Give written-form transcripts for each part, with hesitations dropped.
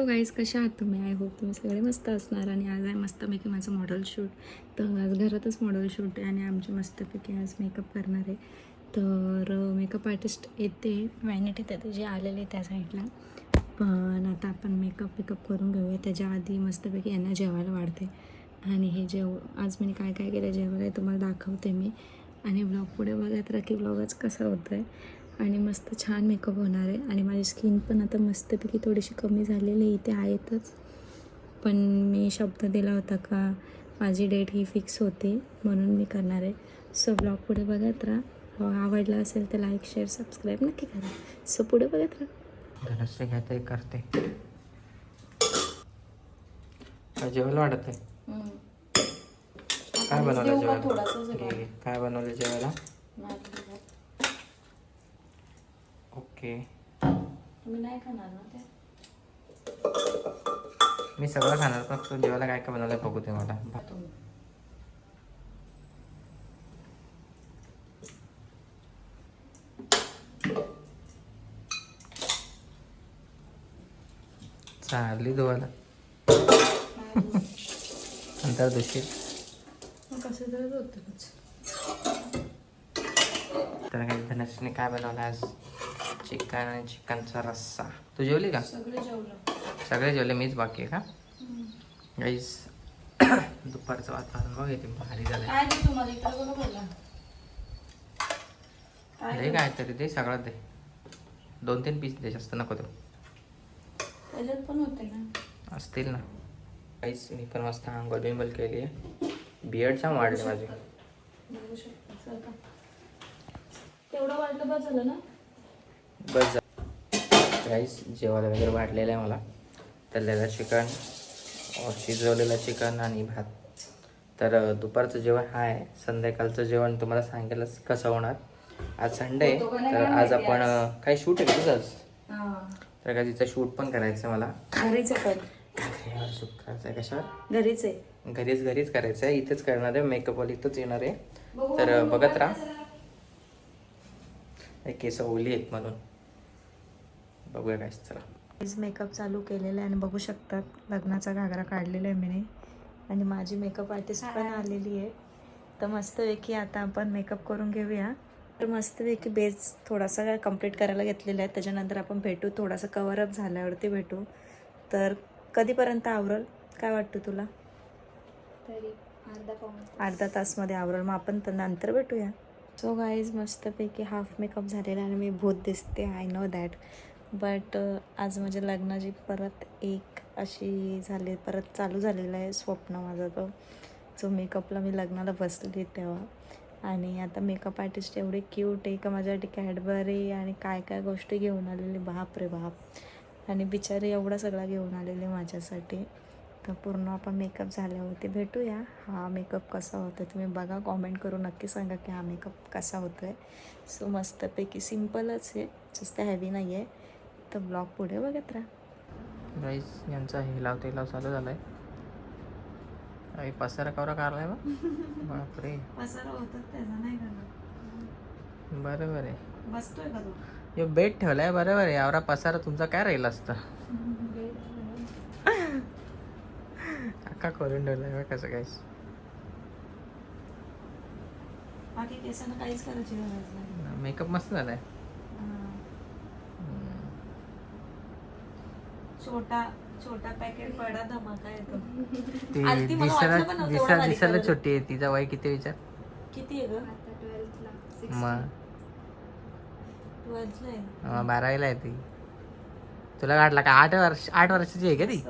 Guys, कशा आहात तुम्ही? आय होप तुम्ही सगळे मस्त असणार. आणि आज आहे मस्तपैकी माझं मॉडेल शूट. तर आज घरातच मॉडेल शूट आहे आणि आमचे मस्तपैकी आज मेकअप करणार आहे. तर मेकअप आर्टिस्ट येते, वॅनिटी येते जे आलेले त्या साईडला. पण आता आपण मेकअप करून घेऊया. त्याच्या आधी मस्तपैकी यांना जेवायला वाढते. आणि हे आज मी काय काय केलं जेवायला आहे तुम्हाला दाखवते मी. आणि ब्लॉग पुढे बघत राहा की ब्लॉग आज कसा होतो आहे. आणि मस्त छान मेकअप होणार आहे. आणि माझी स्किन पण आता मस्तपैकी थोडीशी कमी झालेली इथे आहेतच. पण मी शब्द दिला होता का माझी डेट ही फिक्स होती म्हणून मी करणार आहे. सो ब्लॉग पुढे बघत राहा. ब्लॉग आवडला असेल तर लाईक शेअर सबस्क्राईब नक्की करा. सो पुढे बघत राहा. धनश्री काहीतरी करते. जेवायला वाटत आहे. काय बनवलं जेवायला? काय बनवलं जेवायला? ओके. तुम्ही नाही खाणार ना ते? मी सगळं खाणार, पण तू जेवायला काय काय बनवलं बघू ते मला. चालली धुवायला नंतर दुसरी कसं तर होतं. तर काही धनश्रीने काय बनवलं आज? चिकन आणि चिकनचा रस्सा. तू जेवली का? सगळे जेवले, मीच बाकी आहे का? गाईस दुपारचं वातावरण बघ येते भारी झालं. दे काय तरी दे, सगळं दे. 2-3 पीस दे, जास्त नको देऊ. पण होते ना, असतील ना. गाईस मी पण मस्त आंघोळ बिंगोळ केली आहे. बियर्ड छान वाढले माझे. तेवढं वाटलं बस झालं ना. बस राईस जेवायला वगैरे वाढलेलं आहे मला. तळलेलं चिकन, शिजवलेलं चिकन आणि भात. तर दुपारचं जेवण हा आहे. संध्याकाळचं जेवण तुम्हाला सांगेलच कसं होणार. आज संडे आहे, तर आज आपण काही शूट आहे तुझं आज. तर का तिचं शूट पण करायचं आहे मला. घरीच आहे शूट करायचं आहे. कशावर? घरीच आहे. घरीच करायचं आहे. इथेच करणार आहे. मेकअपवाली इथंच येणार आहे. तर बघत राहा. केस ओली आहेत म्हणून बघूया काय. चला मेकअप चालू केलेला आहे आणि बघू शकतात लग्नाचा घागरा काढलेला आहे मी. आणि माझी मेकअप आर्टिस्ट पण आलेली आहे. तर मस्तपैकी आता आपण मेकअप करून घेऊया. तर मस्तपैकी बेस थोडासा काय कंप्लीट करायला घेतलेला आहे. त्याच्यानंतर आपण भेटू, थोडासा कवरअप झाल्यावरती भेटू. तर कधीपर्यंत आवरल काय वाटतं तुला? तरी अर्धा तासमध्ये आवरल. मग आपण नंतर भेटूया. सो गाईज मस्तपैकी हाफ मेकअप झालेला आणि मी भूत दिसते, आय नो दॅट. बट आज माझ्या लग्नाची परत एक अशी झाली, परत चालू झालेला आहे स्वप्न माझा तो. जो मेकअपला मी लग्नाला बसली तेव्हा. आणि आता मेकअप आर्टिस्ट एवढे क्यूट आहे का माझ्यासाठी कॅडबरी आणि काय काय गोष्टी घेऊन आलेली, बाप रे बाप. आणि बिचारी एवढा सगळा घेऊन आलेले माझ्यासाठी. तर पूर्ण आपण मेकअप झाल्यावरती भेटूया. हा मेकअप कसा होतो तुम्ही बघा, कॉमेंट करून नक्की सांगा की हा मेकअप कसा होतो आहे. सो मस्तपैकी सिम्पलच आहे, जास्त हॅवी नाही आहे. तर ब्लॉग पुढे बघत राहा. गाईस यांचा हिलाव चालू झाला आहे. पसारा कवरा काढलाय बा. बापरे, पसारा होतात त्याचा नाही करणार. बरोबर आहे. बसतोय का तू? यो बेड ठेवलाय बरोबर आहे. एवढा पसारा तुमचा काय राहिला असता? काका करून ठेवलाय कसं काय. बाकी केसांना काहीच करायची गरज नाही. मेकअप मस्त झालाय. छोटा पॅकेट बडा धमाका येतो. दिसायला छोटी आहे. तिचा वय किती विचार? किती आहे ग? मग 12th आहे. 12वीला आहे ती. तुला वाटला का 8 वर्षाची आहे का ती?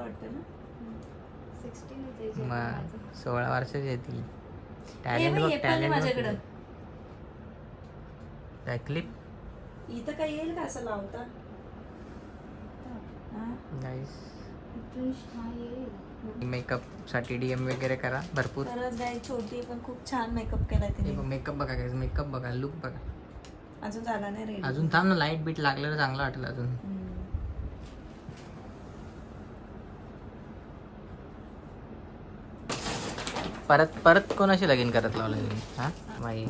मग 16 वर्षाची आहे ती. टॅलेंट क्लिप इथं काय येईल का असं लावता? मेकअप साठी DM वगैरे करा भरपूर. खरंच गाय छोटी पण खूप छान मेकअप केलाय तिने. मेकअप बघा गाईस, मेकअप बघा, लुक बघा. अजून झाला नाही रेडी. अजून थांब ना, लाईट बीट लागलेलं चांगलं वाटलं अजून. परत कोणाशी लगीन करत लावलं तुम्ही? हा बाई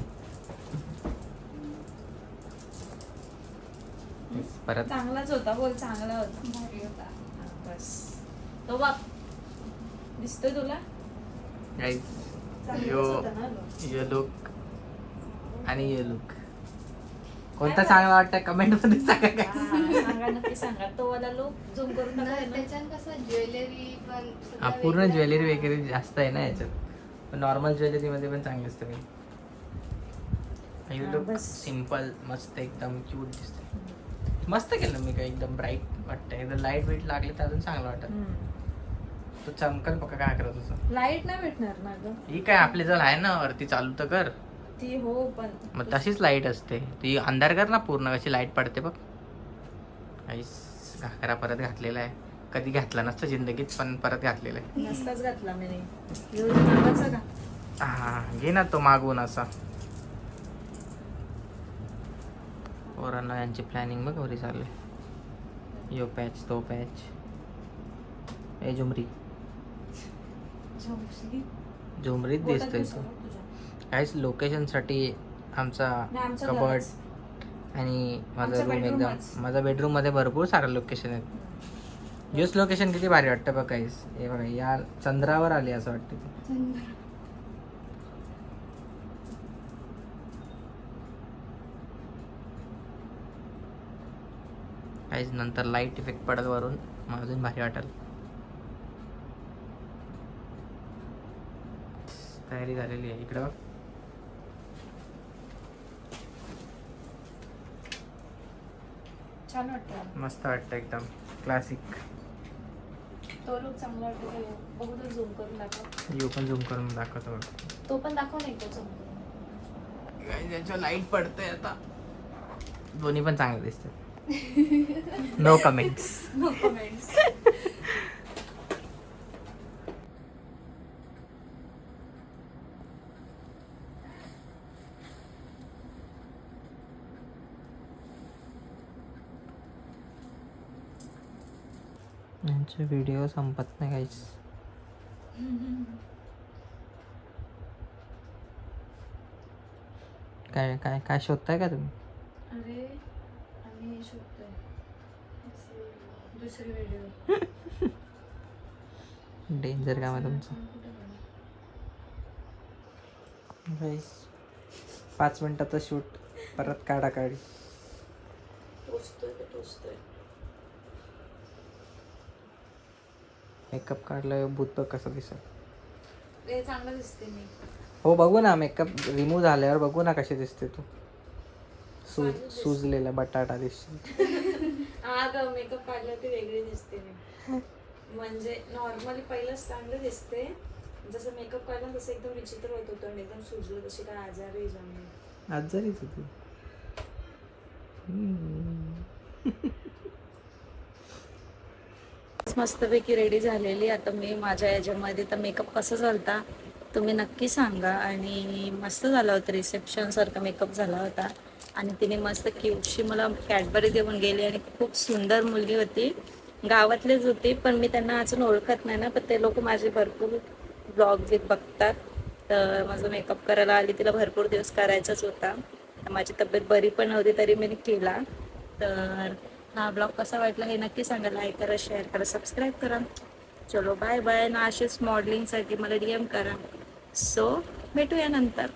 परत चांगलाच होता, बोल चांगला होता. बस तो बघ दिसतोय तुला गाईज यो लुक आणि यो लुक कोणता चांगला वाटतं कमेंट मध्ये सांगा guys. सांगा नक्की सांगा तो वाला लोक झूम करून टाका ना. त्याच्यात कसं ज्वेलरी पण हा पूर्ण ज्वेलरी वगैरे जास्त आहे ना याच्यात पण नॉर्मल ज्वेलरी मध्ये पण चांगली असते मी हा, लुक बस. सिम्पल मस्त एकदम क्यूट दिसते मस्त केलं मी काय एकदम ब्राईट वाटतं एकदम लाईट वेट लागले तर अजून चांगलं वाटत तो चमकल पक्का काय करत होतं लाईट नाही भेटणार ना ग ही काय आपली जर आहे ना वरती चालू तर कर ती हो पण मग तशीच लाईट असते ती अंधार कर ना पूर्ण कशी लाईट पडते बघ काहीच घाकरा परत घातलेला आहे कधी घातला नसतं जिंदगीत पण परत घातलेला आहे नसताच घातला मी मागाचा का हा घे ना तो मागवून असा पोरांना यांची प्लॅनिंग बघ वरी चालले यो पॅच तो पॅच ए झुमरी झुमरीत दिसतोय तो काहीच लोकेशनसाठी आमचा आमचं कबर्ड घरच. आणि माझा आमचं रूम एकदम bedroomच. माझा बेडरूम मध्ये भरपूर सारे लोकेशन आहेत योच लोकेशन किती भारी वाटतं बघ काहीच हे बघा या चंद्रावर आली असं वाटतं ते काहीच नंतर लाईट इफेक्ट पडत वरून मग अजून भारी वाटेल तयारी झालेली आहे इकडं बघ छान वाटतं मस्त वाटतं एकदम क्लासिक तो लोक चांगला वाटतो बघू तर झूम करून दाखव यू पण झूम करून दाखवतो बघ. तो पण दाखव नाही तो झूम करून Guys, याच्यावर लाईट पडते आता दोन्ही पण चांगले दिसतात नो कमेंट्स नो कमेंट्स यांचे व्हिडिओ संपत नाही काहीच काय काय काय शोधताय का तुम्ही अरे आम्ही शोधतोय दुसरी व्हिडिओ डेंजर काम आहे तुमचं गाईस 5 मिनिटाचं शूट परत काढा काढी टोचतोय मेकअप काढलं भूत बघ कसं दिसत ते चांगलं दिसते मी हो बघू ना मेकअप रिमूव्ह झाल्यावर बघू ना कशी दिसते तू सुजलेला बटाटा दिसते हा ग मेकअप काढल्यावर ती वेगळी दिसते मी म्हणजे नॉर्मली पहिलंच चांगलं दिसते जसं मेकअप काढला तसं एकदम विचित्र होत होतं आणि एकदम सुजलं तशी काय आजारही जाऊन आजारीच होती मस्तपैकी रेडी झालेली आता मी माझ्या याच्यामध्ये तर मेकअप कसं झालता तुम्ही नक्की सांगा आणि मस्त झाला होता रिसेप्शन सारखा मेकअप झाला होता आणि तिने मस्त क्यूटशी मला कॅडबरी देऊन गेली आणि खूप सुंदर मुलगी होती गावातलेच होती पण मी त्यांना अजून ओळखत नाही ना पण ते लोक माझे भरपूर ब्लॉग बघतात तर माझा मेकअप करायला आली तिला भरपूर दिवस करायचाच होता माझी तब्येत बरी पण नव्हती तरी मी केला तर हा ब्लॉग कसा वाटला हे नक्की सांगा लाईक करा शेअर करा सबस्क्राईब करा चलो बाय बाय ना असेच मॉडेलिंगसाठी मला DM करा सो भेटूया नंतर